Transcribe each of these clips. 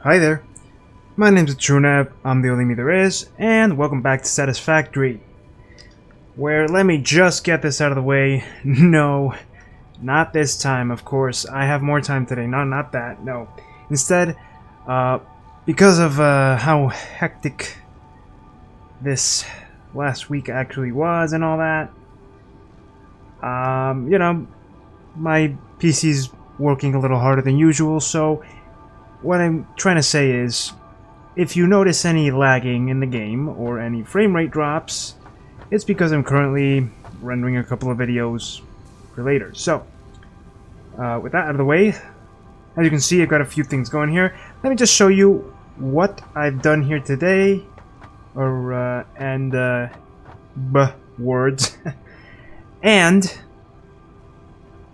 Hi there, my name's Trunev, I'm the only me there is, and welcome back to Satisfactory. Where, let me just get this out of the way, no, not this time, of course, I have more time today, not that, no. Instead, because of how hectic this last week actually was and all that, you know, my PC's working a little harder than usual, so what I'm trying to say is, if you notice any lagging in the game or any frame rate drops, it's because I'm currently rendering a couple of videos for later. So, with that out of the way, as you can see, I've got a few things going here. Let me just show you what I've done here today, words, and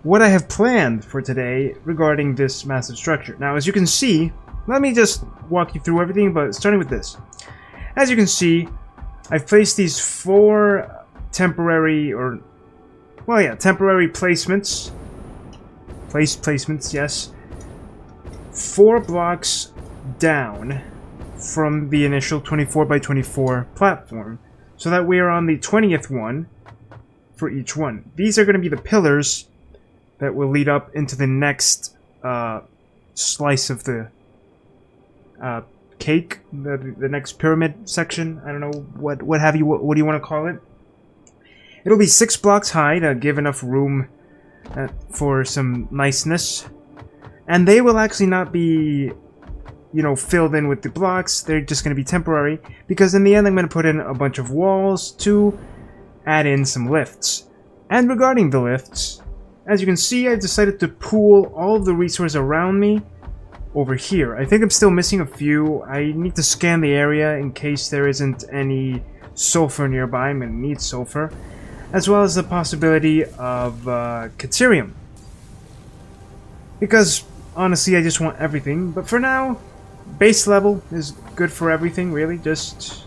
what I have planned for today regarding this massive structure. Now, as you can see, let me just walk you through everything, but starting with this. As you can see, I've placed these four temporary, temporary placements. Placements, yes. 4 blocks down from the initial 24 by 24 platform, so that we are on the 20th one for each one. These are going to be the pillars that will lead up into the next slice of the cake, the next pyramid section. I don't know what do you want to call it? It'll be 6 blocks high to give enough room for some niceness, and they will actually not be, filled in with the blocks. They're just going to be temporary because in the end I'm going to put in a bunch of walls to add in some lifts. And regarding the lifts, as you can see, I've decided to pool all of the resources around me over here. I think I'm still missing a few. I need to scan the area in case there isn't any sulfur nearby. I'm going to need sulfur. As well as the possibility of Caterium. Because, honestly, I just want everything. But for now, base level is good for everything, really. Just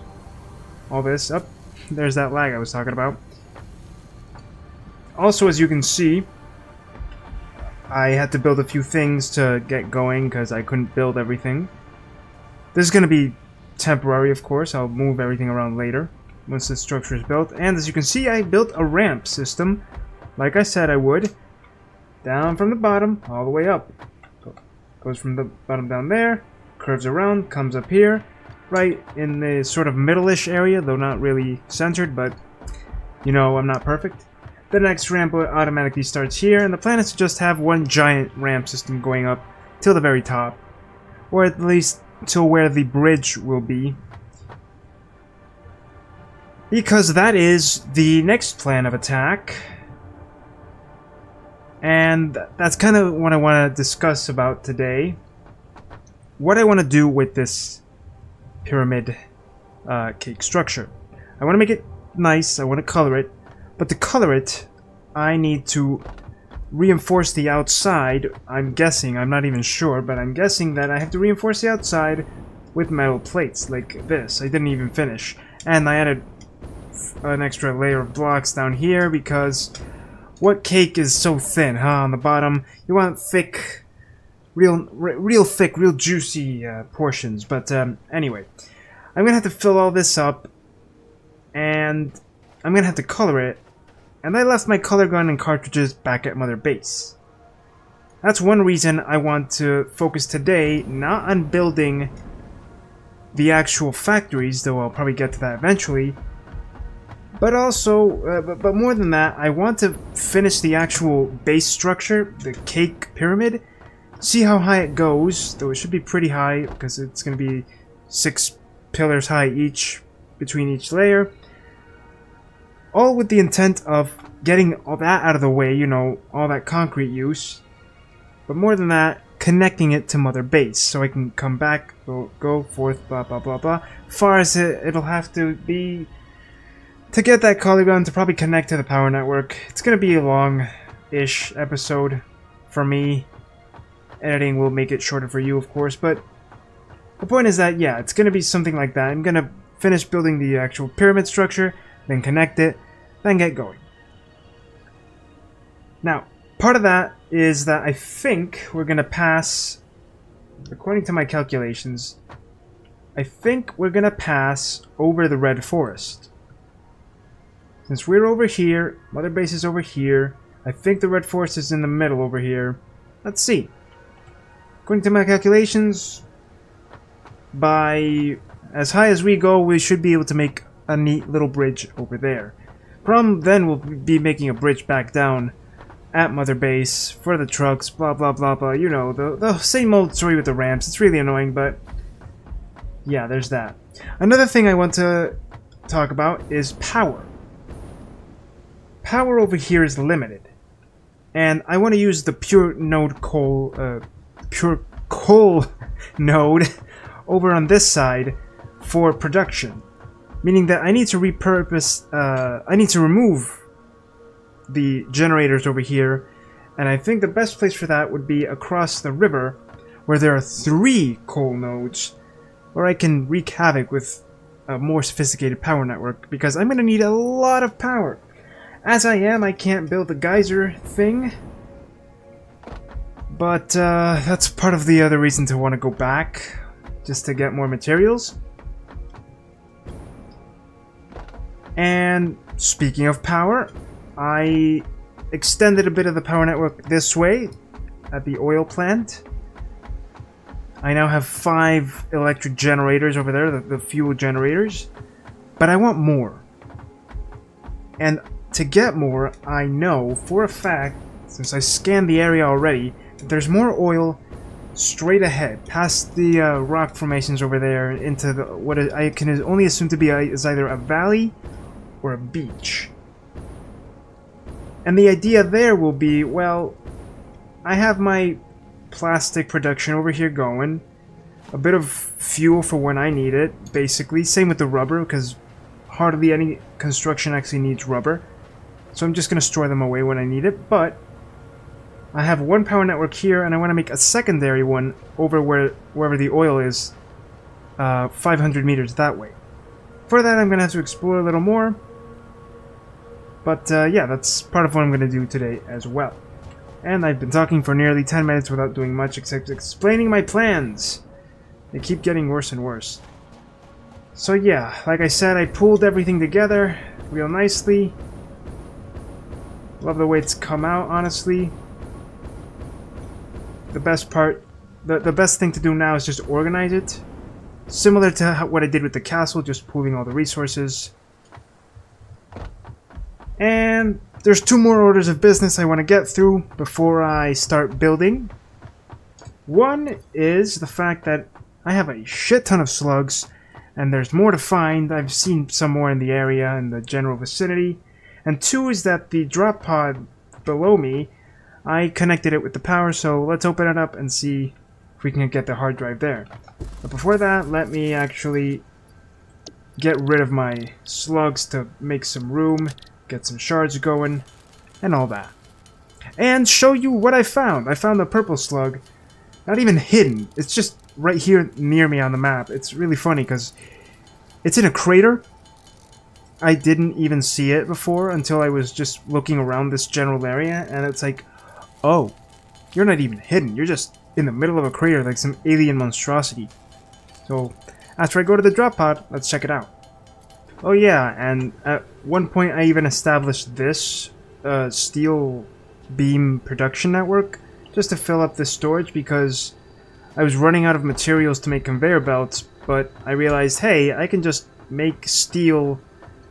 all this. Up. There's that lag I was talking about. Also, as you can see, I had to build a few things to get going because I couldn't build everything. This is going to be temporary, of course. I'll move everything around later once the structure is built. And as you can see, I built a ramp system, like I said I would, down from the bottom all the way up. Goes from the bottom down there, curves around, comes up here, right in the sort of middle-ish area, though not really centered, but I'm not perfect. The next ramp automatically starts here, and the plan is to just have one giant ramp system going up till the very top, or at least till where the bridge will be, because that is the next plan of attack, and that's kind of what I want to discuss about today. What I want to do with this pyramid cake structure. I want to make it nice, I want to color it. But to color it, I need to reinforce the outside. I'm guessing, I'm not even sure, but I'm guessing that I have to reinforce the outside with metal plates like this. I didn't even finish. And I added an extra layer of blocks down here because what cake is so thin, huh? On the bottom, you want thick, real thick, real juicy portions. But anyway, I'm gonna have to fill all this up, and I'm gonna have to color it. And I left my color gun and cartridges back at Mother Base. That's one reason I want to focus today not on building the actual factories, though I'll probably get to that eventually, but also, but more than that, I want to finish the actual base structure, the cake pyramid, see how high it goes, though it should be pretty high because it's going to be 6 pillars high each between each layer. All with the intent of getting all that out of the way, all that concrete use. But more than that, connecting it to Mother Base, so I can come back, go forth, blah, blah, blah, blah. Far as it'll have to be to get that color gun to probably connect to the power network. It's going to be a long-ish episode for me. Editing will make it shorter for you, of course, but the point is that, yeah, it's going to be something like that. I'm going to finish building the actual pyramid structure, then connect it, then get going. Now, part of that is that I think we're going to pass according to my calculations, I think we're gonna pass over the Red Forest. Since we're over here, Mother Base is over here, I think the Red Forest is in the middle over here. Let's see. According to my calculations, by as high as we go, we should be able to make a neat little bridge over there. Problem then will be making a bridge back down at Mother Base for the trucks, blah blah blah blah. You know, the same old story with the ramps. It's really annoying, but yeah, there's that. Another thing I want to talk about is power. Power over here is limited, and I want to use the pure coal node over on this side for production, meaning that I need to repurpose. I need to remove the generators over here, and I think the best place for that would be across the river, where there are 3 coal nodes, where I can wreak havoc with a more sophisticated power network, because I'm going to need a lot of power. As I am, I can't build the geyser thing, but that's part of the other reason to want to go back, just to get more materials. And speaking of power, I extended a bit of the power network this way at the oil plant. I now have 5 electric generators over there, the fuel generators, but I want more. And to get more, I know for a fact, since I scanned the area already, that there's more oil straight ahead, past the rock formations over there, into what I can only assume to be is either a valley or a beach. And the idea there will be, well, I have my plastic production over here going, a bit of fuel for when I need it, basically. Same with the rubber, because hardly any construction actually needs rubber. So I'm just going to store them away when I need it, but I have one power network here, and I want to make a secondary one over wherever the oil is, 500 meters that way. For that, I'm going to have to explore a little more, but yeah, that's part of what I'm going to do today as well. And I've been talking for nearly 10 minutes without doing much except explaining my plans. They keep getting worse and worse. So yeah, like I said, I pulled everything together real nicely. Love the way it's come out, honestly. The best part, the best thing to do now is just organize it. Similar to what I did with the castle, just pooling all the resources. And there's 2 more orders of business I want to get through before I start building. One is the fact that I have a shit ton of slugs, and there's more to find. I've seen some more in the area, in the general vicinity. And 2 is that the drop pod below me, I connected it with the power, so let's open it up and see if we can get the hard drive there. But before that, let me actually get rid of my slugs to make some room, get some shards going, and all that. And show you what I found. I found a purple slug, not even hidden. It's just right here near me on the map. It's really funny because it's in a crater. I didn't even see it before until I was just looking around this general area, and it's like, oh, you're not even hidden. You're just in the middle of a crater like some alien monstrosity. So, after I go to the drop pod, let's check it out. Oh yeah, and at one point I even established this steel beam production network just to fill up this storage because I was running out of materials to make conveyor belts, but I realized, hey, I can just make steel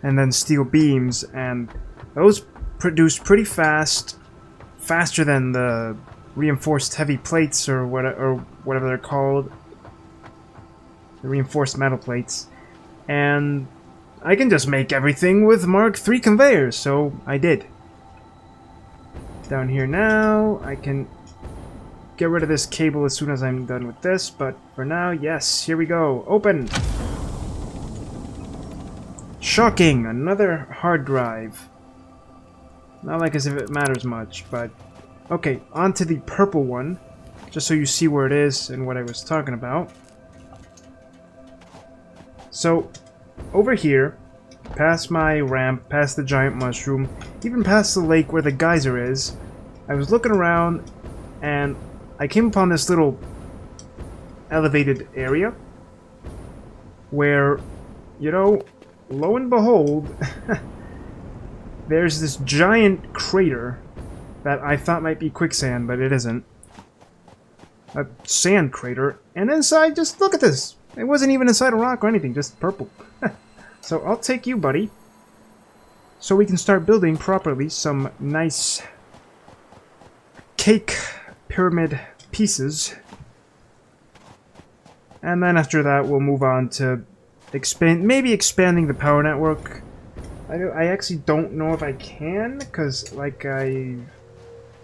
and then steel beams, and those produce pretty fast, faster than the reinforced heavy plates or whatever they're called, the reinforced metal plates, and I can just make everything with Mark III conveyors, so I did. Down here now, I can get rid of this cable as soon as I'm done with this, but for now, yes, here we go. Open! Shocking! Another hard drive. Not like as if it matters much, but... Okay, on to the purple one, just so you see where it is and what I was talking about. So, over here, past my ramp, past the giant mushroom, even past the lake where the geyser is, I was looking around and I came upon this little elevated area where, you know, lo and behold, there's this giant crater that I thought might be quicksand, but it isn't. A sand crater, and inside, just look at this. It wasn't even inside a rock or anything, just purple. So I'll take you, buddy, so we can start building properly some nice cake pyramid pieces. And then after that, we'll move on to maybe expanding the power network. I actually don't know if I can, because like I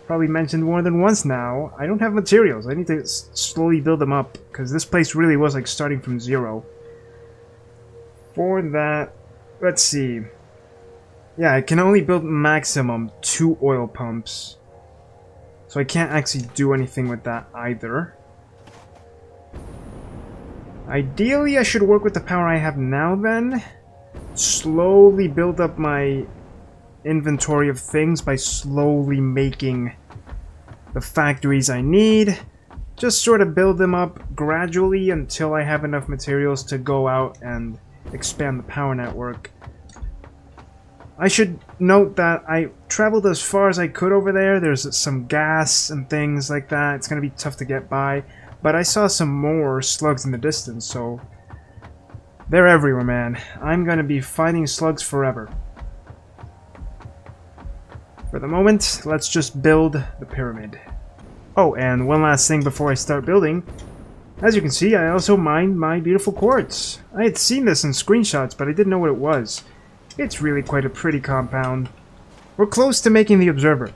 probably mentioned more than once now, I don't have materials. I need to slowly build them up, because this place really was like starting from zero. For that, let's see. Yeah, I can only build maximum 2 oil pumps. So I can't actually do anything with that either. Ideally, I should work with the power I have now then. Slowly build up my inventory of things by slowly making the factories I need. Just sort of build them up gradually until I have enough materials to go out and expand the power network. I should note that I traveled as far as I could over there. There's some gas and things like that. It's going to be tough to get by. But I saw some more slugs in the distance, so they're everywhere, man. I'm going to be fighting slugs forever. For the moment, let's just build the pyramid. Oh, and one last thing before I start building. As you can see, I also mined my beautiful quartz. I had seen this in screenshots, but I didn't know what it was. It's really quite a pretty compound. We're close to making the observer.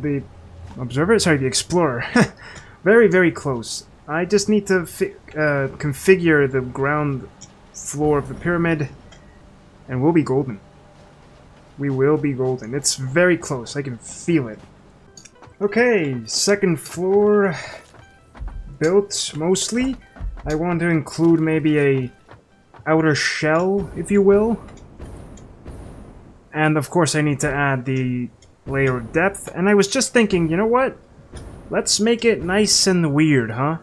The observer? Sorry, the explorer. Very, very close. I just need to configure the ground floor of the pyramid, and we'll be golden. We will be golden. It's very close. I can feel it. Okay, second floor built mostly. I want to include maybe a outer shell, if you will. And of course I need to add the layer of depth. And I was just thinking, you know what? Let's make it nice and weird, huh?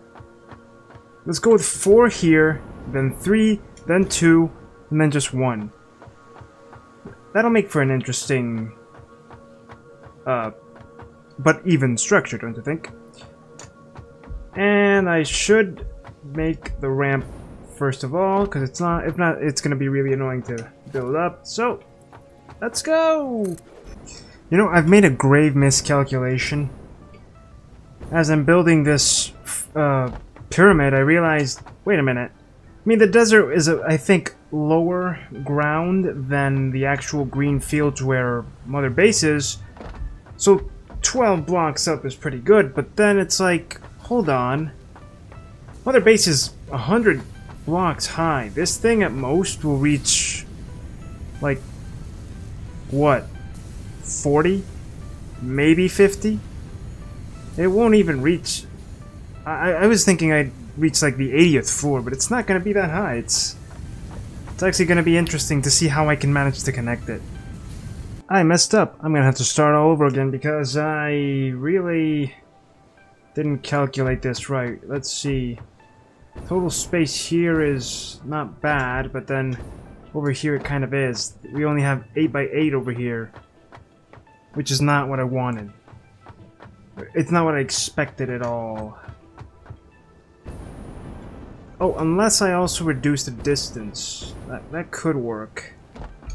Let's go with 4 here, then 3, then 2, and then just 1. That'll make for an interesting, but even structure, don't you think? And I should make the ramp first of all, because if not, it's going to be really annoying to build up. So, let's go! You know, I've made a grave miscalculation. As I'm building this pyramid, I realized, wait a minute. I mean, the desert is, I think, lower ground than the actual green fields where Mother Base is. So 12 blocks up is pretty good, but then it's like, hold on. Mother Base is 100 blocks high. This thing at most will reach, like, what? 40? Maybe 50? It won't even reach... I was thinking I'd reach like the 80th floor, but it's not going to be that high. It's actually going to be interesting to see how I can manage to connect it. I messed up. I'm going to have to start all over again because I really didn't calculate this right. Let's see. Total space here is not bad, but then over here it kind of is. We only have 8 by 8 over here, which is not what I wanted. It's not what I expected at all. Oh, unless I also reduce the distance. That could work.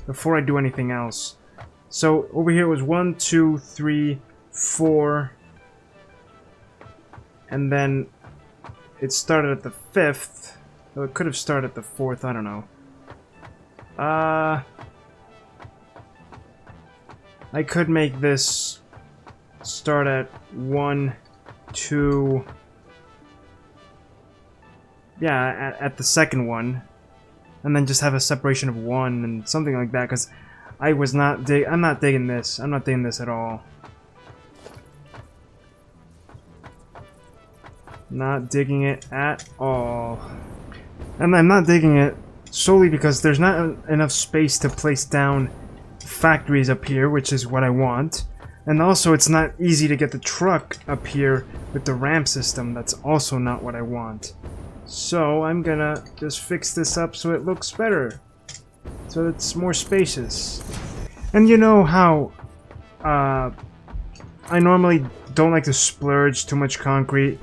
Before I do anything else. So, over here was 1, 2, 3, 4. And then it started at the 5th. Though it could have started at the 4th, I don't know. I could make this start at 1, 2... Yeah, at the second one, and then just have a separation of 1 and something like that. Because I'm not digging this. I'm not digging this at all. Not digging it at all. And I'm not digging it solely because there's not enough space to place down factories up here, which is what I want. And also, it's not easy to get the truck up here with the ramp system. That's also not what I want. So I'm gonna just fix this up so it looks better. So it's more spacious. And you know how I normally don't like to splurge too much concrete.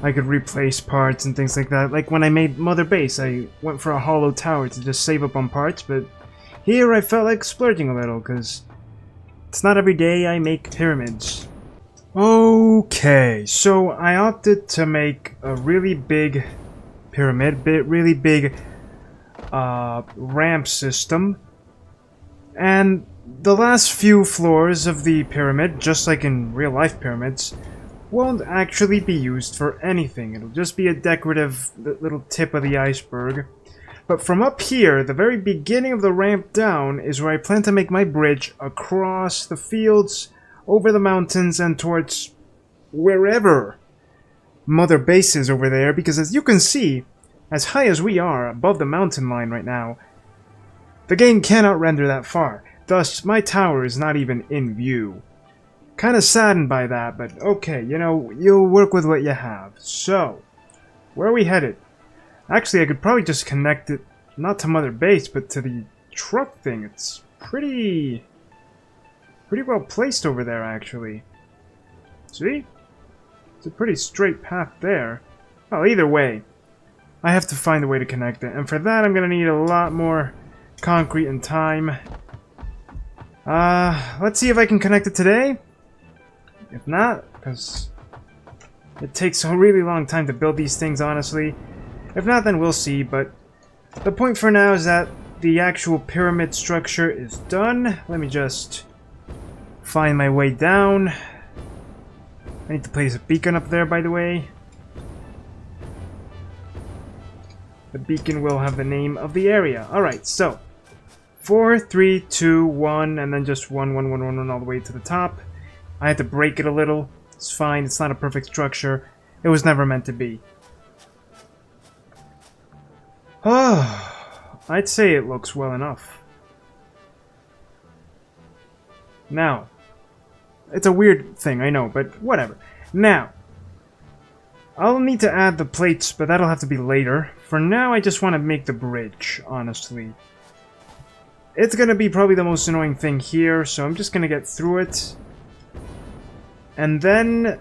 I could replace parts and things like that. Like when I made Mother Base, I went for a hollow tower to just save up on parts, but here I felt like splurging a little, because it's not every day I make pyramids. Okay, so I opted to make a really big pyramid, really big ramp system, and the last few floors of the pyramid, just like in real life pyramids, won't actually be used for anything. It'll just be a decorative little tip of the iceberg. But from up here, the very beginning of the ramp down is where I plan to make my bridge across the fields, over the mountains, and towards wherever Mother Base is over there, because as you can see, as high as we are above the mountain line right now, the game cannot render that far. Thus, my tower is not even in view. Kinda saddened by that, but okay, you know, you'll work with what you have. So, where are we headed? Actually, I could probably just connect it, not to Mother Base, but to the truck thing. It's pretty well placed over there, actually. See? It's a pretty straight path there. Well, either way, I have to find a way to connect it, and for that I'm gonna need a lot more concrete and time. Let's see if I can connect it today. If not, because it takes a really long time to build these things, honestly. If not, then we'll see, but the point for now is that the actual pyramid structure is done. Let me just find my way down. I need to place a beacon up there, by the way. The beacon will have the name of the area. Alright, so 4, 3, 2, 1, and then just 1, 1, 1, 1, 1 all the way to the top. I had to break it a little. It's fine, it's not a perfect structure. It was never meant to be. I'd say it looks well enough. Now, it's a weird thing, I know, but whatever. Now, I'll need to add the plates, but that'll have to be later. For now, I just want to make the bridge, honestly. It's gonna be probably the most annoying thing here, so I'm just gonna get through it. And then,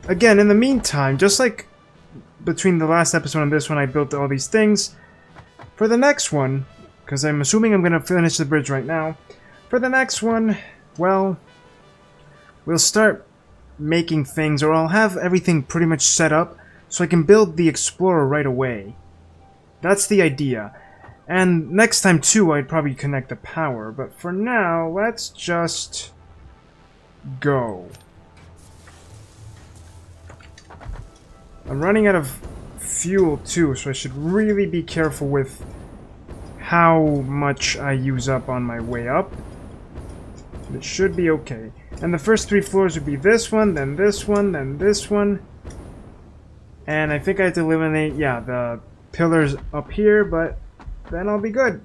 again, in the meantime, just like between the last episode and this one, I built all these things. For the next one, because I'm assuming I'm gonna finish the bridge right now, for the next one, well, we'll start making things, or I'll have everything pretty much set up so I can build the Explorer right away. That's the idea. And next time too, I'd probably connect the power, but for now, let's just go. I'm running out of fuel too, so I should really be careful with how much I use up on my way up. It should be okay. And the first 3 floors would be this one, then this one, then this one. And I think I have to eliminate, yeah, the pillars up here, but then I'll be good.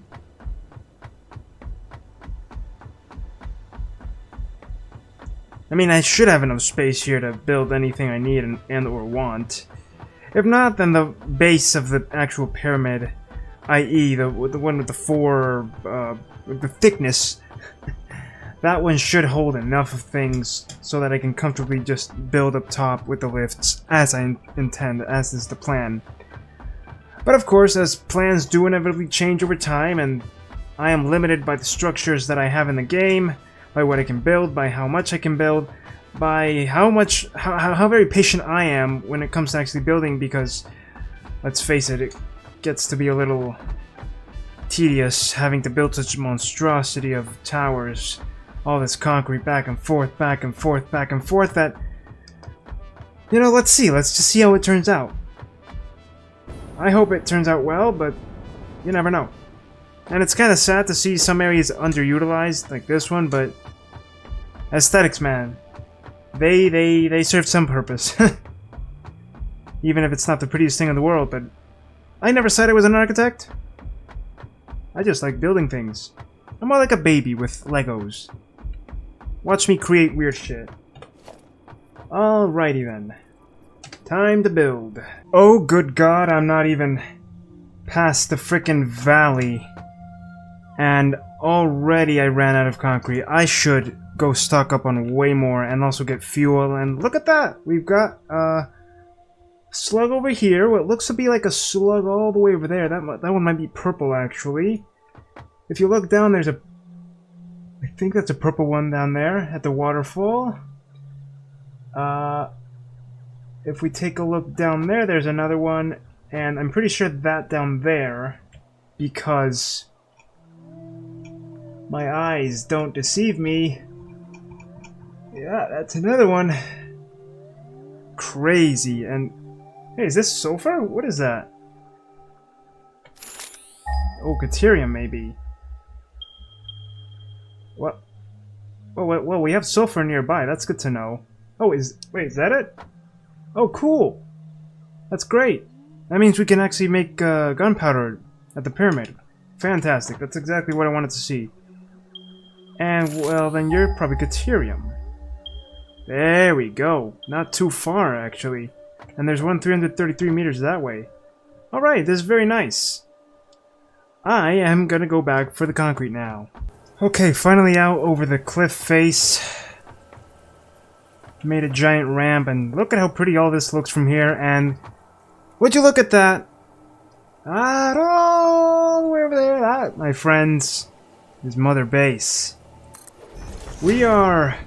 I mean, I should have enough space here to build anything I need and or want. If not, then the base of the actual pyramid, i.e. the one with the 4, with the thickness, that one should hold enough of things so that I can comfortably just build up top with the lifts as I intend, as is the plan. But of course, as plans do inevitably change over time, and I am limited by the structures that I have in the game, by what I can build, by how much I can build, by how very patient I am when it comes to actually building, because, let's face it, it gets to be a little tedious having to build such a monstrosity of towers, all this concrete back and forth, back and forth, back and forth, that, you know, let's just see how it turns out. I hope it turns out well, but you never know. And it's kind of sad to see some areas underutilized, like this one, but aesthetics, man. They serve some purpose. Even if it's not the prettiest thing in the world, but I never said I was an architect. I just like building things. I'm more like a baby with Legos. Watch me create weird shit. Alrighty then. Time to build. Oh, good God, I'm not even past the frickin' valley. And already I ran out of concrete. I should go stock up on way more and also get fuel. And look at that! We've got a slug over here. What looks to be like a slug all the way over there. That one might be purple, actually. If you look down, there's a... I think that's a purple one down there at the waterfall. If we take a look down there, there's another one. And I'm pretty sure that down there, because my eyes don't deceive me. Yeah, that's another one. Crazy. And hey, is this sulfur? What is that? Oh, Caterium, maybe. What? Oh, well, we have sulfur nearby. That's good to know. Oh, wait, is that it? Oh, cool. That's great. That means we can actually make gunpowder at the pyramid. Fantastic. That's exactly what I wanted to see. And, well, then you're probably Caterium. There we go. Not too far, actually. And there's one 333 meters that way. Alright, this is very nice. I am gonna go back for the concrete now. Okay, finally out over the cliff face. Made a giant ramp, and look at how pretty all this looks from here, and... would you look at that? All the way over there, that, my friends, is Mother Base. We are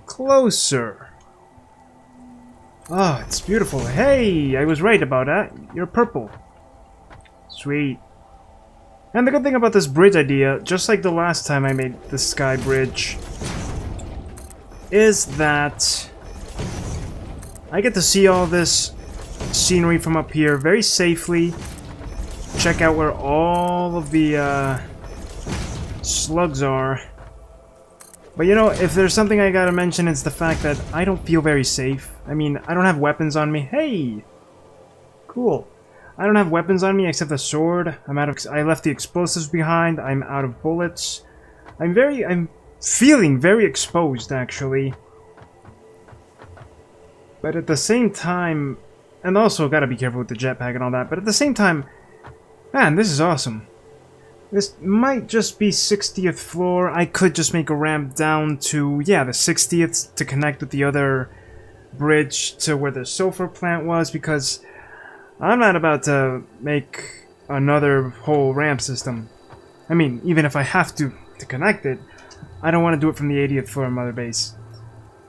closer. Oh, it's beautiful. Hey, I was right about that. You're purple. Sweet. And the good thing about this bridge idea, just like the last time I made the sky bridge, is that I get to see all this scenery from up here very safely. Check out where all of the slugs are. But you know, if there's something I gotta mention, it's the fact that I don't feel very safe. I mean, I don't have weapons on me. Hey! Cool. I don't have weapons on me except a sword. I left the explosives behind. I'm out of bullets. I'm feeling very exposed, actually. But at the same time, and also gotta be careful with the jetpack and all that, but at the same time, man, this is awesome. This might just be 60th floor. I could just make a ramp down to, yeah, the 60th to connect with the other bridge to where the sulfur plant was, because I'm not about to make another whole ramp system. I mean, even if I have to connect it, I don't want to do it from the 80th floor of Mother Base.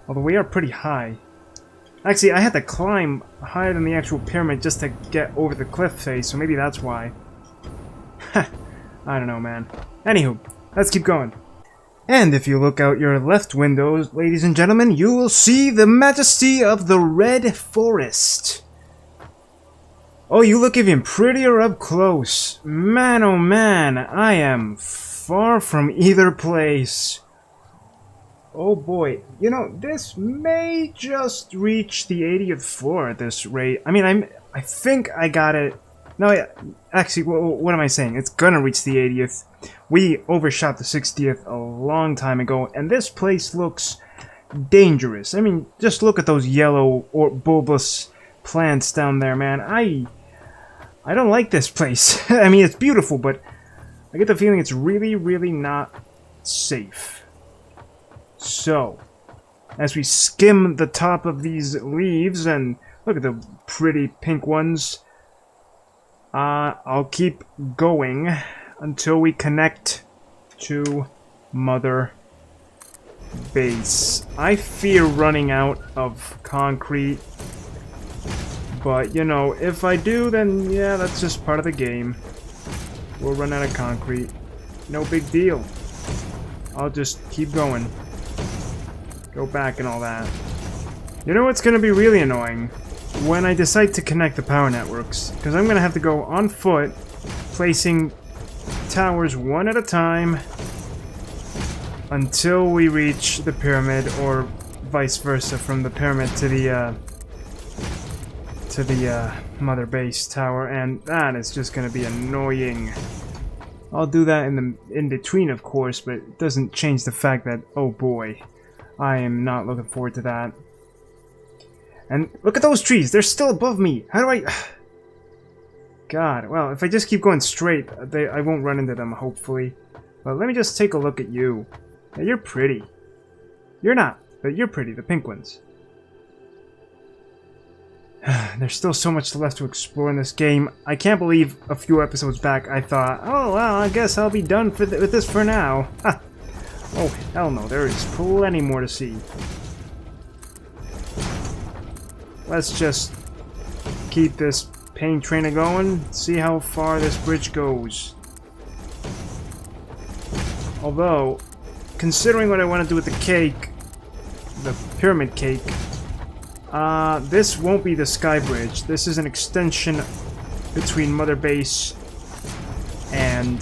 Although we are pretty high. Actually, I had to climb higher than the actual pyramid just to get over the cliff face, so maybe that's why. I don't know, man. Anywho, let's keep going. And if you look out your left windows, ladies and gentlemen, you will see the majesty of the Red Forest. Oh, you look even prettier up close. Man, oh man, I am far from either place. Oh boy, you know, this may just reach the 80th floor at this rate. I mean, I think I got it. No, yeah, actually, what am I saying? It's gonna reach the 80th. We overshot the 60th a long time ago, and this place looks dangerous. I mean, just look at those yellow or bulbous plants down there, man. I don't like this place. I mean, it's beautiful, but I get the feeling it's really, really not safe. So, as we skim the top of these leaves, and look at the pretty pink ones, I'll keep going until we connect to Mother Base. I fear running out of concrete, but you know, if I do, then yeah, that's just part of the game. We'll run out of concrete. No big deal. I'll just keep going. Go back and all that. You know what's gonna be really annoying? When I decide to connect the power networks, because I'm gonna have to go on foot, placing towers one at a time until we reach the pyramid, or vice versa, from the pyramid to the Mother Base tower, and that is just gonna be annoying. I'll do that in between, of course, but it doesn't change the fact that, oh boy, I am not looking forward to that. And look at those trees. They're still above me. How do I... God, well, if I just keep going straight, I won't run into them, hopefully. But let me just take a look at you. Yeah, you're pretty. You're not, but you're pretty, the pink ones. There's still so much left to explore in this game. I can't believe a few episodes back I thought, oh, well, I guess I'll be done with this for now. Oh, hell no, there is plenty more to see. Let's just keep this pain train going, see how far this bridge goes. Although, considering what I want to do with the cake, the pyramid cake, this won't be the sky bridge. This is an extension between Mother Base and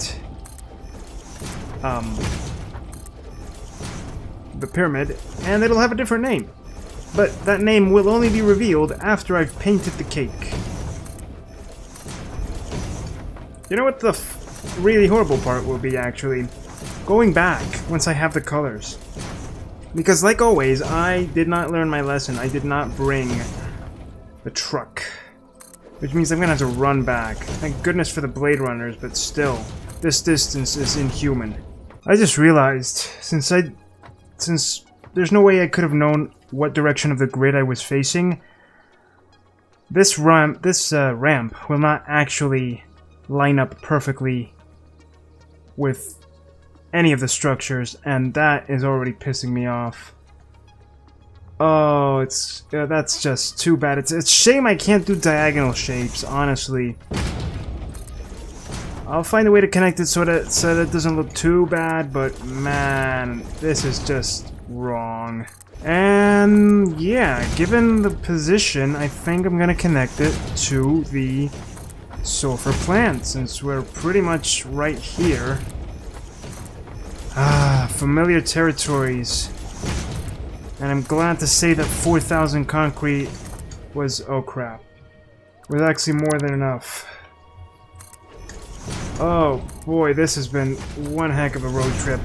the pyramid, and it'll have a different name. But that name will only be revealed after I've painted the cake. You know what the really horrible part will be, actually? Going back once I have the colors. Because like always, I did not learn my lesson. I did not bring the truck. Which means I'm gonna have to run back. Thank goodness for the Blade Runners, but still, this distance is inhuman. I just realized, since there's no way I could have known what direction of the grid I was facing, this ramp will not actually line up perfectly with any of the structures, and that is already pissing me off. Oh, that's just too bad. It's a shame I can't do diagonal shapes, honestly. I'll find a way to connect it so that it doesn't look too bad, but man, this is just wrong. And yeah, given the position, I think I'm gonna connect it to the sulfur plant, since we're pretty much right here. Familiar territories. And I'm glad to say that 4,000 concrete was, oh crap, was actually more than enough. Oh boy, this has been one heck of a road trip.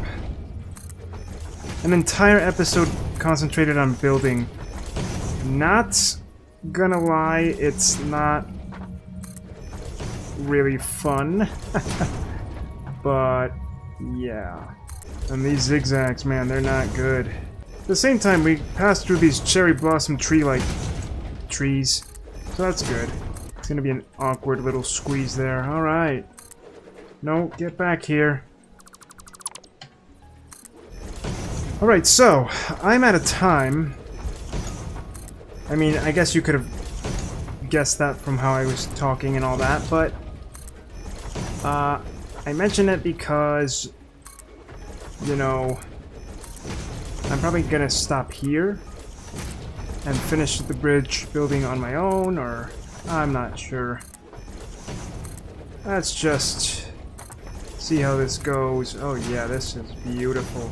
An entire episode concentrated on building. Not gonna lie, it's not really fun. But yeah. And these zigzags, man, they're not good. At the same time, we passed through these cherry blossom tree-like trees. So that's good. It's gonna be an awkward little squeeze there. Alright. No, get back here. Alright, so, I'm at a time. I mean, I guess you could have guessed that from how I was talking and all that, but I mention it because, you know, I'm probably gonna stop here and finish the bridge building on my own, or I'm not sure. Let's just see how this goes. Oh yeah, this is beautiful.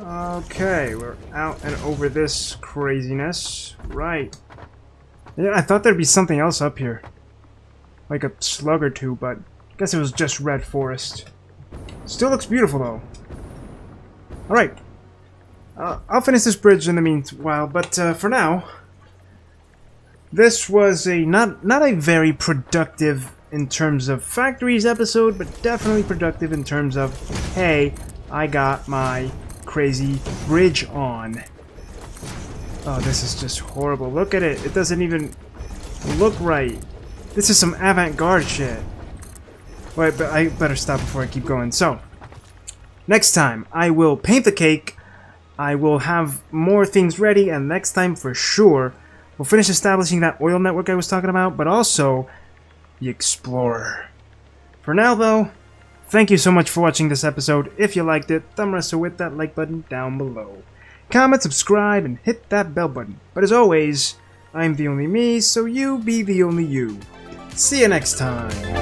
Okay, we're out and over this craziness. Right. Yeah, I thought there'd be something else up here. Like a slug or two, but I guess it was just red forest. Still looks beautiful, though. Alright. I'll finish this bridge in the meanwhile, but for now, this was a not a very productive in terms of factories episode, but definitely productive in terms of, hey, I got my crazy bridge on. Oh, this is just horrible. Look at it. It doesn't even look right. This is some avant-garde shit. Wait, but I better stop before I keep going. So, next time, I will paint the cake. I will have more things ready, and next time, for sure, we'll finish establishing that oil network I was talking about, but also the Explorer. For now, though, thank you so much for watching this episode. If you liked it, thumb wrestle with that like button down below. Comment, subscribe, and hit that bell button. But as always, I'm the only me, so you be the only you. See you next time.